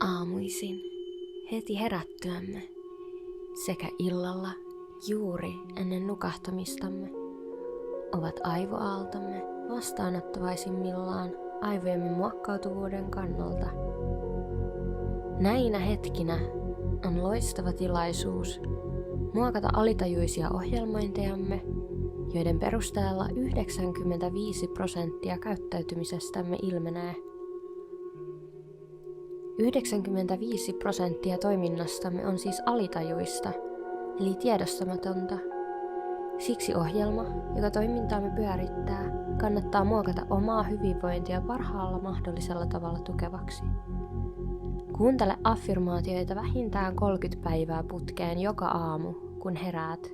Aamuisin, heti herättyämme, sekä illalla juuri ennen nukahtamistamme, ovat aivoaaltomme vastaanottavaisimmillaan aivojemme muokkautuvuuden kannalta. Näinä hetkinä on loistava tilaisuus muokata alitajuisia ohjelmointejamme, joiden perusteella 95% käyttäytymisestämme ilmenee. 95% toiminnastamme on siis alitajuista, eli tiedostamatonta. Siksi ohjelma, joka toimintaamme pyörittää, kannattaa muokata omaa hyvinvointia parhaalla mahdollisella tavalla tukevaksi. Kuuntele affirmaatioita vähintään 30 päivää putkeen joka aamu, kun heräät.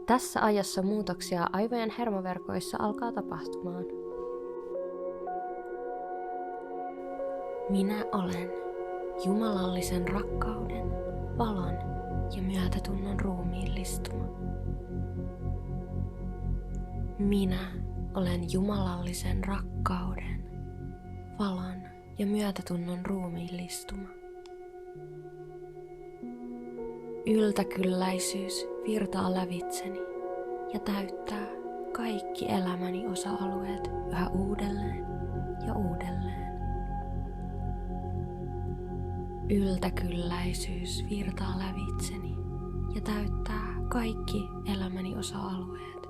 Tässä ajassa muutoksia aivojen hermoverkoissa alkaa tapahtumaan. Minä olen jumalallisen rakkauden, valon ja myötätunnon ruumiillistuma. Minä olen jumalallisen rakkauden, valon ja myötätunnon ruumiillistuma. Yltäkylläisyys virtaa lävitseni ja täyttää kaikki elämäni osa-alueet yhä uudelleen ja uudelleen. Yltäkylläisyys virtaa lävitseni ja täyttää kaikki elämäni osa-alueet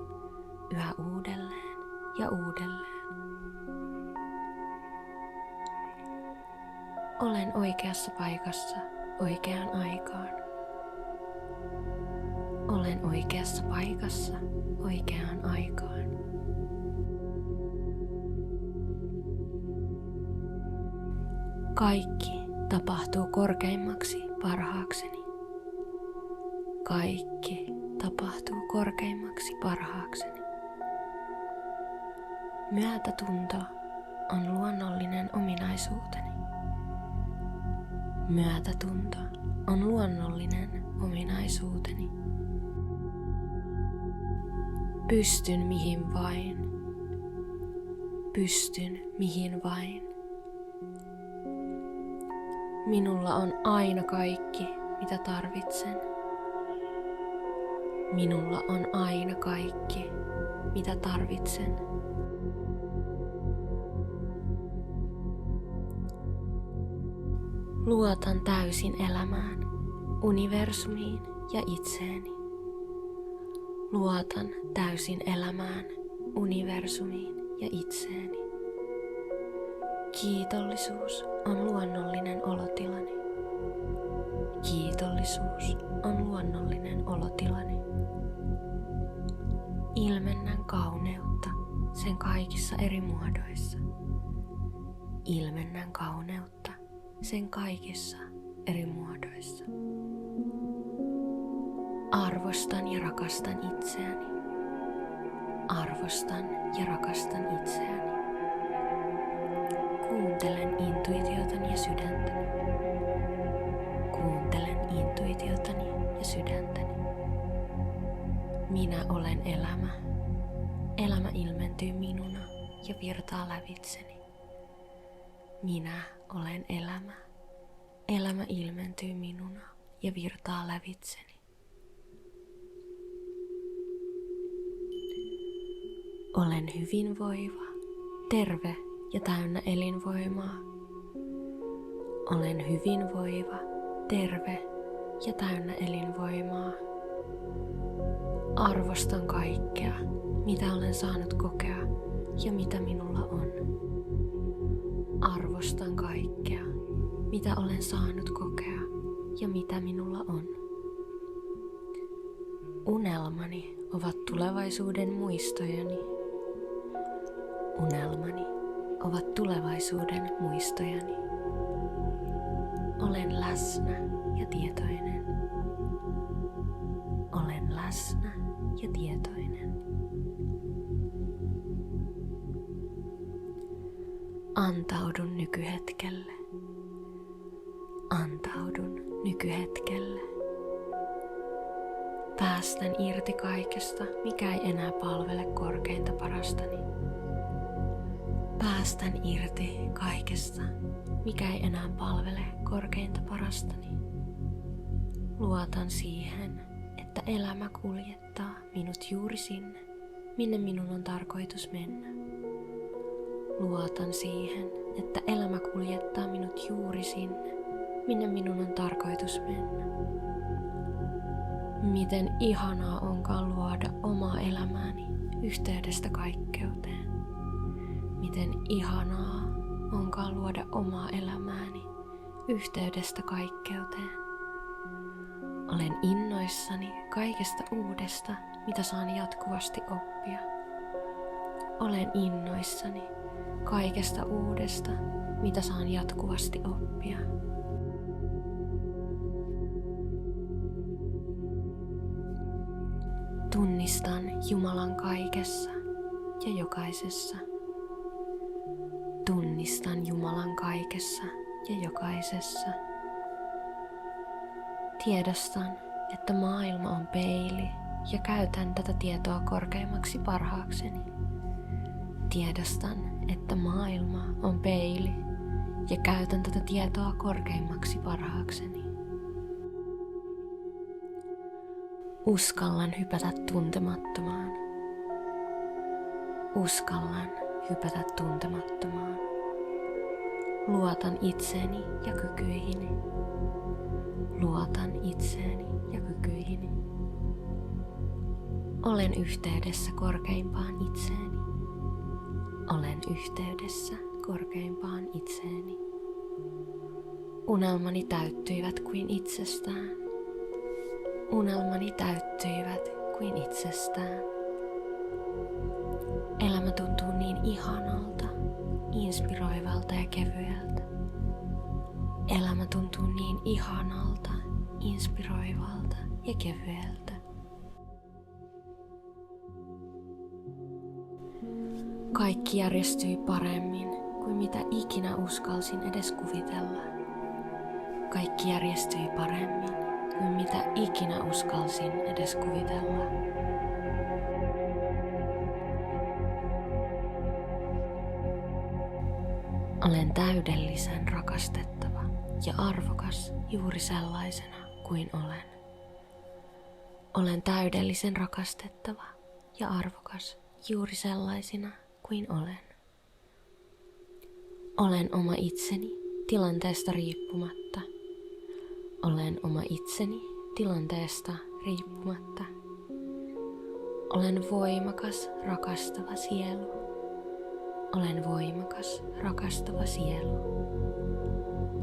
yhä uudelleen ja uudelleen. Olen oikeassa paikassa oikeaan aikaan. Olen oikeassa paikassa oikeaan aikaan. Kaikki tapahtuu korkeimmaksi parhaakseni. Kaikki tapahtuu korkeimmaksi parhaakseni. Myötätunto on luonnollinen ominaisuuteni. Myötätunto on luonnollinen ominaisuuteni. Pystyn mihin vain. Pystyn mihin vain. Minulla on aina kaikki, mitä tarvitsen. Minulla on aina kaikki, mitä tarvitsen. Luotan täysin elämään, universumiin ja itseeni. Luotan täysin elämään, universumiin ja itseeni. Kiitollisuus on luonnollinen olotilani. Kiitollisuus on luonnollinen olotilani. Ilmennän kauneutta sen kaikissa eri muodoissa. Ilmennän kauneutta sen kaikissa eri muodoissa. Arvostan ja rakastan itseäni. Arvostan ja rakastan itseäni. Kuuntelen intuitiotani ja sydäntäni. Kuuntelen intuitiotani ja sydäntäni. Minä olen elämä. Elämä ilmentyy minuna ja virtaa lävitseni. Minä olen elämä. Elämä ilmentyy minuna ja virtaa lävitseni. Olen hyvinvoiva, terve ja täynnä elinvoimaa. Olen hyvinvoiva, terve ja täynnä elinvoimaa. Arvostan kaikkea, mitä olen saanut kokea ja mitä minulla on. Arvostan kaikkea, mitä olen saanut kokea ja mitä minulla on. Unelmani ovat tulevaisuuden muistojani. Unelmani ovat tulevaisuuden muistojani. Olen läsnä ja tietoinen. Olen läsnä ja tietoinen. Antaudun nykyhetkelle. Antaudun nykyhetkelle. Päästän irti kaikesta, mikä ei enää palvele korkeinta parastani. Päästän irti kaikesta, mikä ei enää palvele korkeinta parastani. Luotan siihen, että elämä kuljettaa minut juuri sinne, minne minun on tarkoitus mennä. Luotan siihen, että elämä kuljettaa minut juuri sinne, minne minun on tarkoitus mennä. Miten ihanaa onkaan luoda omaa elämääni yhteydestä kaikkeuteen. Miten ihanaa onkaan luoda omaa elämääni yhteydestä kaikkeuteen. Olen innoissani kaikesta uudesta, mitä saan jatkuvasti oppia. Olen innoissani kaikesta uudesta, mitä saan jatkuvasti oppia. Tunnistan Jumalan kaikessa ja jokaisessa. Tunnistan Jumalan kaikessa ja jokaisessa. Tiedostan, että maailma on peili ja käytän tätä tietoa korkeimmaksi parhaakseni. Tiedostan, että maailma on peili ja käytän tätä tietoa korkeimmaksi parhaakseni. Uskallan hypätä tuntemattomaan. Uskallan hypätä tuntemattomaan. Luotan itseeni ja kykyihini. Luotan itseeni ja kykyihini. Olen yhteydessä korkeimpaan itseeni. Olen yhteydessä korkeimpaan itseeni. Unelmani täyttyivät kuin itsestään. Unelmani täyttyivät kuin itsestään. Elämä tuntuu niin ihanalta, inspiroivalta ja kevyeltä. Elämä tuntuu niin ihanalta, inspiroivalta ja kevyeltä. Kaikki järjestyi paremmin kuin mitä ikinä uskalsin edes kuvitella. Kaikki järjestyi paremmin kuin mitä ikinä uskalsin edes kuvitella. Olen täydellisen rakastettava ja arvokas juuri sellaisena kuin olen. Olen täydellisen rakastettava ja arvokas juuri sellaisena kuin olen. Olen oma itseni tilanteesta riippumatta. Olen oma itseni tilanteesta riippumatta. Olen voimakas, rakastava sielu. Olen voimakas, rakastava sielu.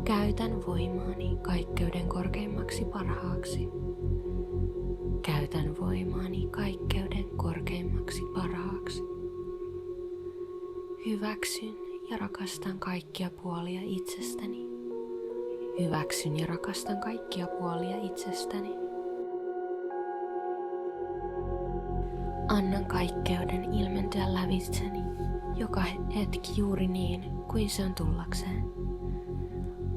Käytän voimaani kaikkeuden korkeimmaksi parhaaksi. Käytän voimaani kaikkeuden korkeimmaksi parhaaksi. Hyväksyn ja rakastan kaikkia puolia itsestäni. Hyväksyn ja rakastan kaikkia puolia itsestäni. Annan kaikkeuden ilmentyä lävitseni joka hetki juuri niin kuin se on tullakseen.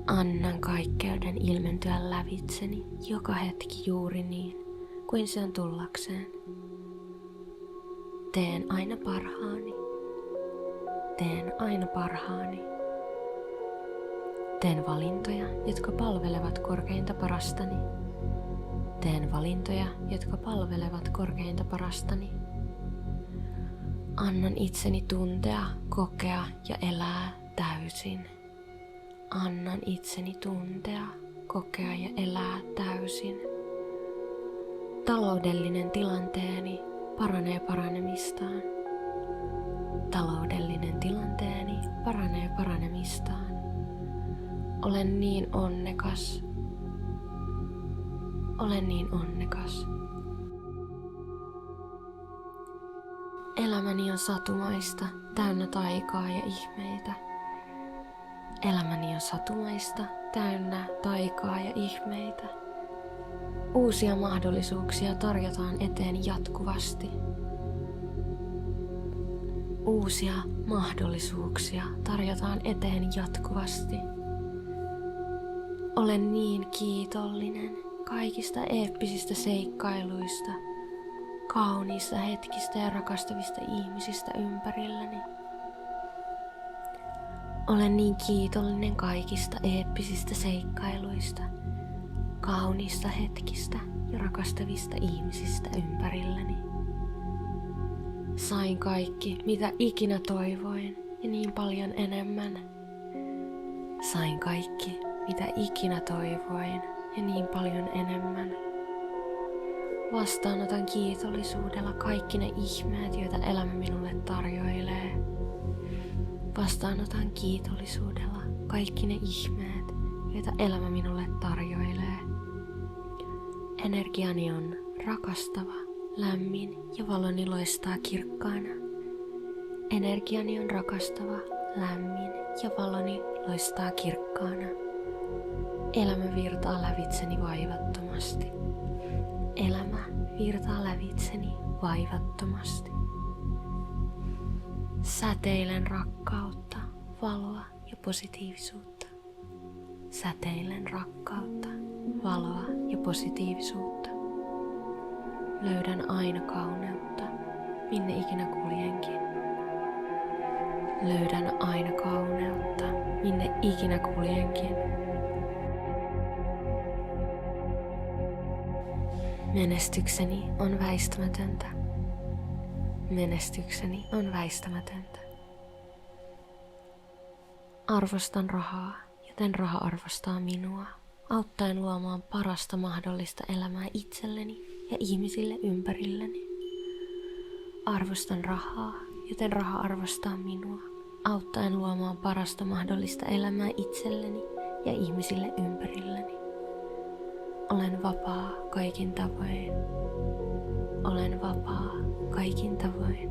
Annan kaikkeuden ilmentyä lävitseni joka hetki juuri niin kuin se on tullakseen. Teen aina parhaani. Teen aina parhaani. Teen valintoja, jotka palvelevat korkeinta parastani. Teen valintoja, jotka palvelevat korkeinta parastani. Annan itseni tuntea, kokea ja elää täysin. Annan itseni tuntea, kokea ja elää täysin. Taloudellinen tilanteeni paranee paranemistaan. Taloudellinen tilanteeni paranee paranemistaan. Olen niin onnekas. Olen niin onnekas. Elämäni on satumaista, täynnä taikaa ja ihmeitä. Elämäni on satumaista, täynnä taikaa ja ihmeitä. Uusia mahdollisuuksia tarjotaan eteen jatkuvasti. Uusia mahdollisuuksia tarjotaan eteen jatkuvasti. Olen niin kiitollinen kaikista eeppisistä seikkailuista, kauniista hetkistä ja rakastavista ihmisistä ympärilläni. Olen niin kiitollinen kaikista eeppisistä seikkailuista, kauniista hetkistä ja rakastavista ihmisistä ympärilläni. Sain kaikki, mitä ikinä toivoin, ja niin paljon enemmän. Sain kaikki, mitä ikinä toivoin, ja niin paljon enemmän. Vastaanotan kiitollisuudella kaikki ne ihmeet, joita elämä minulle tarjoilee. Vastaanotan kiitollisuudella kaikki ne ihmeet, joita elämä minulle tarjoilee. Energiani on rakastava, lämmin ja valoni loistaa kirkkaana. Energiani on rakastava, lämmin ja valoni loistaa kirkkaana. Elämä virtaa lävitseni vaivattomasti. Elämä virtaa lävitseni vaivattomasti. Säteilen rakkautta, valoa ja positiivisuutta. Säteilen rakkautta, valoa ja positiivisuutta. Löydän aina kauneutta, minne ikinä kuljenkin. Löydän aina kauneutta, minne ikinä kuljenkin. Menestykseni on väistämätöntä. Menestykseni on väistämätöntä. Arvostan rahaa, joten raha arvostaa minua, auttaen luomaan parasta mahdollista elämää itselleni ja ihmisille ympärilleni. Arvostan rahaa, joten raha arvostaa minua, auttaen luomaan parasta mahdollista elämää itselleni ja ihmisille ympärilläni. Olen vapaa kaikin tavoin. Olen vapaa kaikin tavoin.